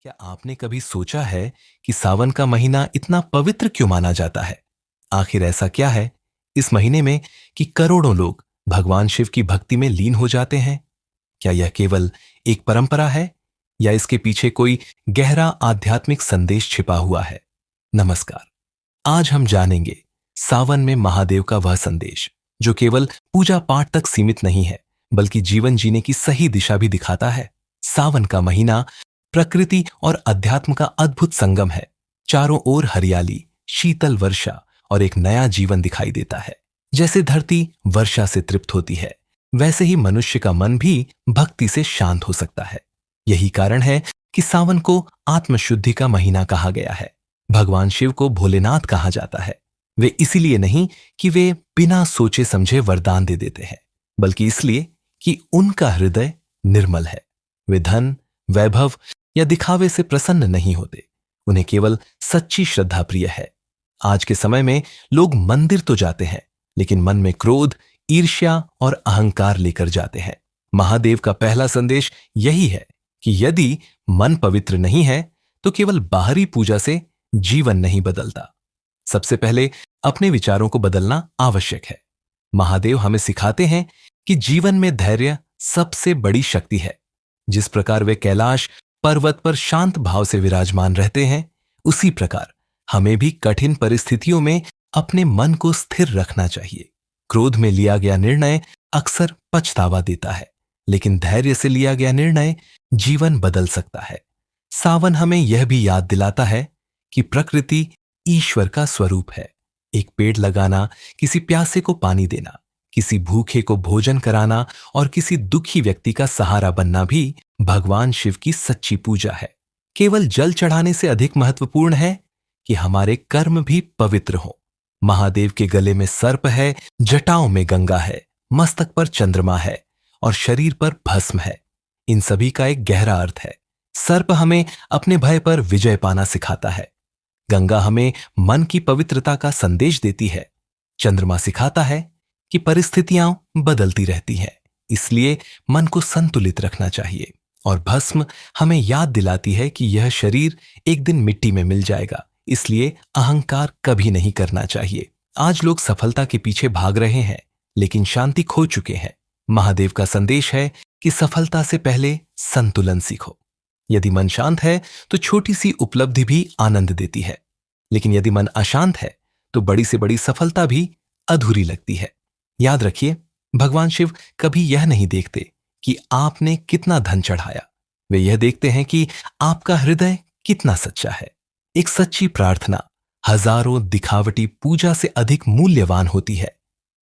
क्या आपने कभी सोचा है कि सावन का महीना इतना पवित्र क्यों माना जाता है? आखिर ऐसा क्या है इस महीने में कि करोड़ों लोग भगवान शिव की भक्ति में लीन हो जाते हैं? क्या यह केवल एक परंपरा है या इसके पीछे कोई गहरा आध्यात्मिक संदेश छिपा हुआ है? नमस्कार। आज हम जानेंगे सावन में महादेव का वह संदेश जो केवल पूजा पाठ तक सीमित नहीं है, बल्कि जीवन जीने की सही दिशा भी दिखाता है। सावन का महीना प्रकृति और अध्यात्म का अद्भुत संगम है। चारों ओर हरियाली, शीतल वर्षा और एक नया जीवन दिखाई देता है। जैसे धरती वर्षा से तृप्त होती है, वैसे ही मनुष्य का मन भी भक्ति से शांत हो सकता है। यही कारण है कि सावन को आत्मशुद्धि का महीना कहा गया है। भगवान शिव को भोलेनाथ कहा जाता है। वे इसीलिए नहीं कि वे बिना सोचे समझे वरदान दे देते हैं, बल्कि इसलिए कि उनका हृदय निर्मल है। वे धन, वैभव या दिखावे से प्रसन्न नहीं होते। उन्हें केवल सच्ची श्रद्धा प्रिय है। आज के समय में लोग मंदिर तो जाते हैं, लेकिन मन में क्रोध, ईर्ष्या और अहंकार लेकर जाते हैं। महादेव का पहला संदेश यही है कि यदि मन पवित्र नहीं है तो केवल बाहरी पूजा से जीवन नहीं बदलता। सबसे पहले अपने विचारों को बदलना आवश्यक है। महादेव हमें सिखाते हैं कि जीवन में धैर्य सबसे बड़ी शक्ति है। जिस प्रकार वे कैलाश पर्वत पर शांत भाव से विराजमान रहते हैं, उसी प्रकार हमें भी कठिन परिस्थितियों में अपने मन को स्थिर रखना चाहिए। क्रोध में लिया गया निर्णय अक्सर पछतावा देता है, लेकिन धैर्य से लिया गया निर्णय जीवन बदल सकता है। सावन हमें यह भी याद दिलाता है कि प्रकृति ईश्वर का स्वरूप है। एक पेड़ लगाना, किसी प्यासे को पानी देना, किसी भूखे को भोजन कराना और किसी दुखी व्यक्ति का सहारा बनना भी भगवान शिव की सच्ची पूजा है। केवल जल चढ़ाने से अधिक महत्वपूर्ण है कि हमारे कर्म भी पवित्र हों। महादेव के गले में सर्प है, जटाओं में गंगा है, मस्तक पर चंद्रमा है और शरीर पर भस्म है। इन सभी का एक गहरा अर्थ है। सर्प हमें अपने भय पर विजय पाना सिखाता है। गंगा हमें मन की पवित्रता का संदेश देती है। चंद्रमा सिखाता है कि परिस्थितियां बदलती रहती हैं, इसलिए मन को संतुलित रखना चाहिए। और भस्म हमें याद दिलाती है कि यह शरीर एक दिन मिट्टी में मिल जाएगा, इसलिए अहंकार कभी नहीं करना चाहिए। आज लोग सफलता के पीछे भाग रहे हैं, लेकिन शांति खो चुके हैं। महादेव का संदेश है कि सफलता से पहले संतुलन सीखो। यदि मन शांत है तो छोटी सी उपलब्धि भी आनंद देती है, लेकिन यदि मन अशांत है तो बड़ी से बड़ी सफलता भी अधूरी लगती है। याद रखिए, भगवान शिव कभी यह नहीं देखते कि आपने कितना धन चढ़ाया। वे यह देखते हैं कि आपका हृदय कितना सच्चा है। एक सच्ची प्रार्थना हजारों दिखावटी पूजा से अधिक मूल्यवान होती है।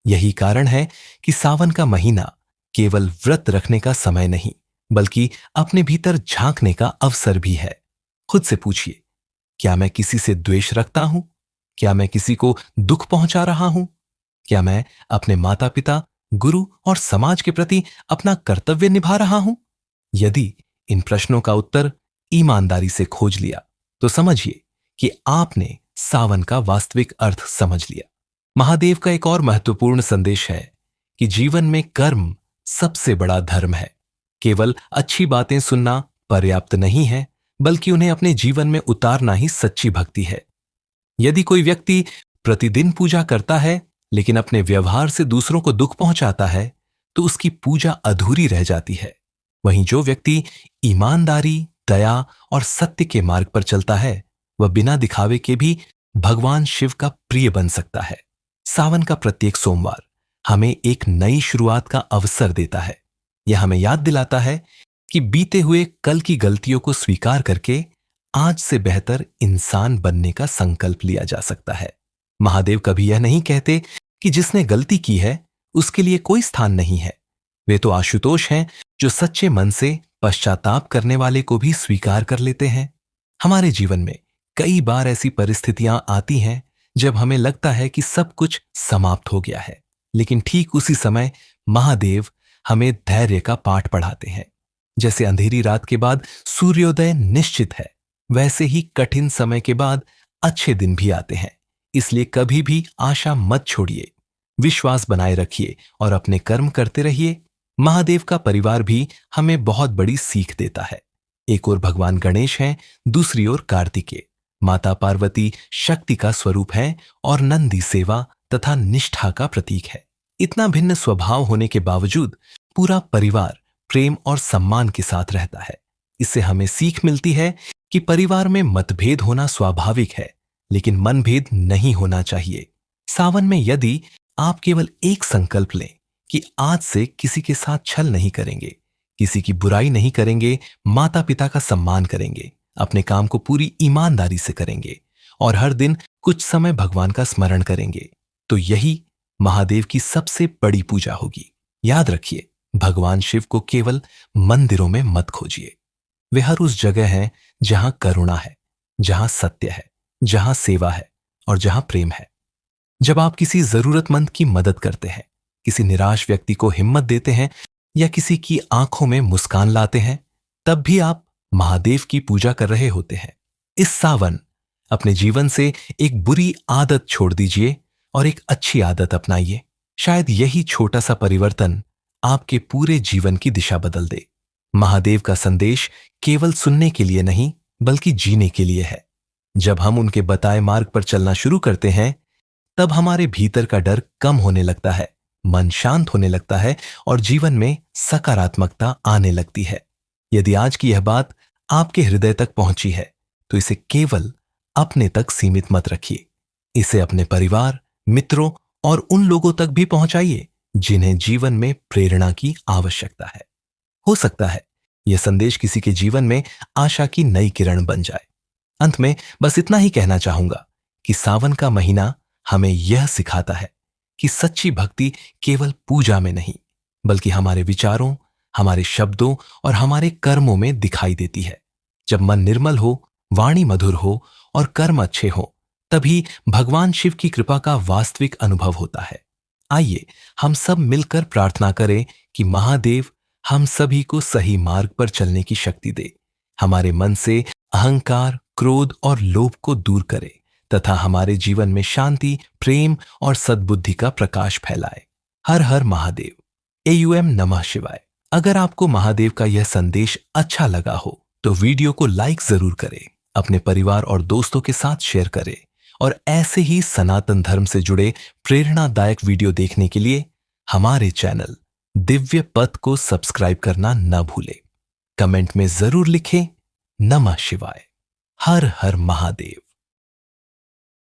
यही कारण है कि सावन का महीना केवल व्रत रखने का समय नहीं, बल्कि अपने भीतर झांकने का अवसर भी है। खुद से पूछिए, क्या मैं किसी से द्वेष रखता हूं? क्या मैं किसी को दुख पहुंचा रहा हूं? क्या मैं अपने माता पिता, गुरु और समाज के प्रति अपना कर्तव्य निभा रहा हूं? यदि इन प्रश्नों का उत्तर ईमानदारी से खोज लिया तो समझिए कि आपने सावन का वास्तविक अर्थ समझ लिया। महादेव का एक और महत्वपूर्ण संदेश है कि जीवन में कर्म सबसे बड़ा धर्म है। केवल अच्छी बातें सुनना पर्याप्त नहीं है, बल्कि उन्हें अपने जीवन में उतारना ही सच्ची भक्ति है। यदि कोई व्यक्ति प्रतिदिन पूजा करता है लेकिन अपने व्यवहार से दूसरों को दुख पहुंचाता है, तो उसकी पूजा अधूरी रह जाती है। वहीं जो व्यक्ति ईमानदारी, दया और सत्य के मार्ग पर चलता है, वह बिना दिखावे के भी भगवान शिव का प्रिय बन सकता है। सावन का प्रत्येक सोमवार हमें एक नई शुरुआत का अवसर देता है। यह हमें याद दिलाता है कि बीते हुए कल की गलतियों को स्वीकार करके आज से बेहतर इंसान बनने का संकल्प लिया जा सकता है। महादेव कभी यह नहीं कहते कि जिसने गलती की है उसके लिए कोई स्थान नहीं है। वे तो आशुतोष हैं जो सच्चे मन से पश्चाताप करने वाले को भी स्वीकार कर लेते हैं। हमारे जीवन में कई बार ऐसी परिस्थितियां आती हैं जब हमें लगता है कि सब कुछ समाप्त हो गया है, लेकिन ठीक उसी समय महादेव हमें धैर्य का पाठ पढ़ाते हैं। जैसे अंधेरी रात के बाद सूर्योदय निश्चित है, वैसे ही कठिन समय के बाद अच्छे दिन भी आते हैं। इसलिए कभी भी आशा मत छोड़िए, विश्वास बनाए रखिए और अपने कर्म करते रहिए। महादेव का परिवार भी हमें बहुत बड़ी सीख देता है। एक ओर भगवान गणेश हैं, दूसरी ओर कार्तिकेय। माता पार्वती शक्ति का स्वरूप है और नंदी सेवा तथा निष्ठा का प्रतीक है। इतना भिन्न स्वभाव होने के बावजूद पूरा परिवार प्रेम और सम्मान के साथ रहता है। इससे हमें सीख मिलती है कि परिवार में मतभेद होना स्वाभाविक है, लेकिन मनभेद नहीं होना चाहिए। सावन में यदि आप केवल एक संकल्प लें कि आज से किसी के साथ छल नहीं करेंगे, किसी की बुराई नहीं करेंगे, माता पिता का सम्मान करेंगे, अपने काम को पूरी ईमानदारी से करेंगे और हर दिन कुछ समय भगवान का स्मरण करेंगे, तो यही महादेव की सबसे बड़ी पूजा होगी। याद रखिए, भगवान शिव को केवल मंदिरों में मत खोजिए। वे हर उस जगह हैं जहां करुणा है, जहां सत्य है, जहां सेवा है और जहां प्रेम है। जब आप किसी जरूरतमंद की मदद करते हैं, किसी निराश व्यक्ति को हिम्मत देते हैं या किसी की आंखों में मुस्कान लाते हैं, तब भी आप महादेव की पूजा कर रहे होते हैं। इस सावन अपने जीवन से एक बुरी आदत छोड़ दीजिए और एक अच्छी आदत अपनाइए। शायद यही छोटा सा परिवर्तन आपके पूरे जीवन की दिशा बदल दे। महादेव का संदेश केवल सुनने के लिए नहीं, बल्कि जीने के लिए है। जब हम उनके बताए मार्ग पर चलना शुरू करते हैं, तब हमारे भीतर का डर कम होने लगता है, मन शांत होने लगता है और जीवन में सकारात्मकता आने लगती है। यदि आज की यह बात आपके हृदय तक पहुंची है, तो इसे केवल अपने तक सीमित मत रखिए। इसे अपने परिवार, मित्रों और उन लोगों तक भी पहुंचाइए जिन्हें जीवन में प्रेरणा की आवश्यकता है। हो सकता है यह संदेश किसी के जीवन में आशा की नई किरण बन जाए। अंत में बस इतना ही कहना चाहूंगा कि सावन का महीना हमें यह सिखाता है कि सच्ची भक्ति केवल पूजा में नहीं, बल्कि हमारे विचारों, हमारे शब्दों और हमारे कर्मों में दिखाई देती है। जब मन निर्मल हो, वाणी मधुर हो और कर्म अच्छे हो, तभी भगवान शिव की कृपा का वास्तविक अनुभव होता है। आइए हम सब मिलकर प्रार्थना करें कि महादेव हम सभी को सही मार्ग पर चलने की शक्ति दे, हमारे मन से अहंकार, क्रोध और लोभ को दूर करे तथा हमारे जीवन में शांति, प्रेम और सद्बुद्धि का प्रकाश फैलाए। हर हर महादेव। AUM नमः शिवाय। अगर आपको महादेव का यह संदेश अच्छा लगा हो तो वीडियो को लाइक जरूर करें, अपने परिवार और दोस्तों के साथ शेयर करें और ऐसे ही सनातन धर्म से जुड़े प्रेरणादायक वीडियो देखने के लिए हमारे चैनल दिव्य पथ को सब्सक्राइब करना न भूलें। कमेंट में जरूर लिखें नमः शिवाय। हर हर महादेव।